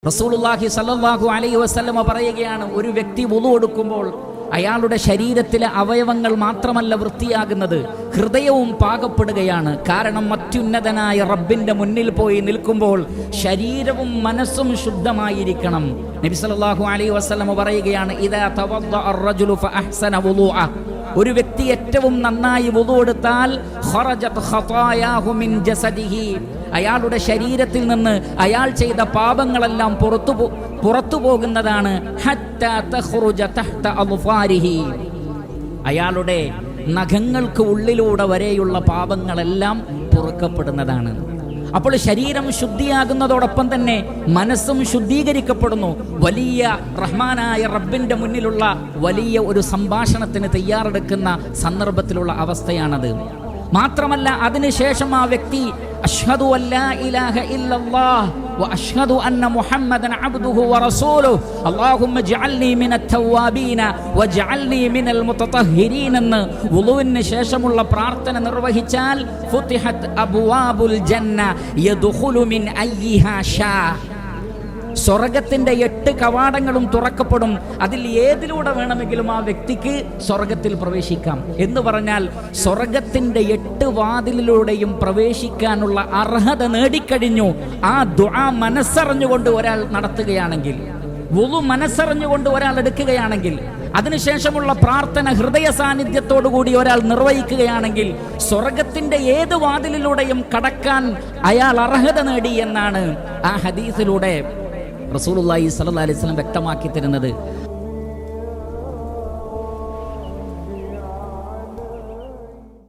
റസൂലുള്ളാഹി സ്വല്ലല്ലാഹു അലൈഹി വസല്ലമ പറയുകയാണ്, ഒരു വ്യക്തി വുളു എടുക്കുമ്പോൾ അയാളുടെ ശരീരത്തിലെ അവയവങ്ങൾ മാത്രമല്ല വൃത്തിയാകുന്നത്, ഹൃദയവും പാകപ്പെടുകയാണ്. കാരണം അത്യുന്നതനായ റബ്ബിന്റെ മുന്നിൽ പോയി നിൽക്കുമ്പോൾ ശരീരവും മനസ്സും ശുദ്ധമായിരിക്കണം. നബി സല്ലല്ലാഹു അലൈഹി വസല്ലമ പറയുകയാണ്, ഇദാ തവദ്ദഅ അർ-റജുലു ഫഅഹ്സന വുളൂഅ, ഒരു വ്യക്തി ഏറ്റവും നന്നായി വുളു എടുത്താൽ ഖറജത് ഖതായാഹു മിൻ ജസദിഹി, അയാളുടെ ശരീരത്തിൽ നിന്ന് അയാൾ ചെയ്ത പാപങ്ങളെല്ലാം പുറത്തു പോകുന്നതാണ്. ഹത്താ തഖ്റുജ തഹ്ത അദ്ഫാരിഹി, അയാളുടെ നഖങ്ങൾക്ക് ഉള്ളിലൂടെ വരെയുള്ള പാപങ്ങളെല്ലാം പൊറുക്കപ്പെടുന്നതാണ്. അപ്പോൾ ശരീരം ശുദ്ധിയാകുന്നതോടൊപ്പം തന്നെ മനസ്സും ശുദ്ധീകരിക്കപ്പെടുന്നു. വലിയ റഹ്മാനായ റബ്ബിന്റെ മുന്നിലുള്ള വലിയ ഒരു സംഭാഷണത്തിന് തയ്യാറെടുക്കുന്ന സന്ദർഭത്തിലുള്ള അവസ്ഥയാണത്. മാത്രമല്ല, അതിനുശേഷം ആ വ്യക്തി അഷ്ഹദു അല്ലാ ഇലാഹ ഇല്ലല്ലാഹ് വ അഷ്ഹദു അന്ന മുഹമ്മദൻ അബ്ദുഹു വ റസൂലുഹു അല്ലാഹുമ്മ ജഅൽനി മിനത് തവ്വാബീന വജഅൽനി മിനൽ മുതതഹിരീൻ എന്ന് വുളുവിന് ശേഷമുള്ള പ്രാർത്ഥന നിർവഹിച്ചാൽ ഫുതിഹത് അബ്വാബുൽ ജന്ന യദ്ഖുലു മിൻ അയ്യിഹാ ഷാ, സ്വർഗത്തിന്റെ 8 കവാടങ്ങളും തുറക്കപ്പെടും. അതിൽ ഏതിലൂടെ വേണമെങ്കിലും ആ വ്യക്തിക്ക് സ്വർഗത്തിൽ പ്രവേശിക്കാം. എന്ന് പറഞ്ഞാൽ സ്വർഗത്തിന്റെ 8 വാതിലിലൂടെയും പ്രവേശിക്കാനുള്ള അർഹത നേടിക്കഴിഞ്ഞു. ആ ദുആ മനസ്സറിഞ്ഞുകൊണ്ട് ഒരാൾ നടത്തുകയാണെങ്കിൽ, വുളു മനസ്സറിഞ്ഞുകൊണ്ട് ഒരാൾ എടുക്കുകയാണെങ്കിൽ, അതിനുശേഷമുള്ള പ്രാർത്ഥന ഹൃദയ സാന്നിധ്യത്തോടുകൂടി ഒരാൾ നിർവഹിക്കുകയാണെങ്കിൽ സ്വർഗത്തിന്റെ ഏത് വാതിലിലൂടെയും കടക്കാൻ അയാൾ അർഹത നേടി എന്നാണ് ആ ഹദീസിലൂടെ റസൂലുള്ളാഹി സ്വല്ലല്ലാഹി അലൈഹി വസല്ലം വ്യക്തമാക്കി തരുന്നത്.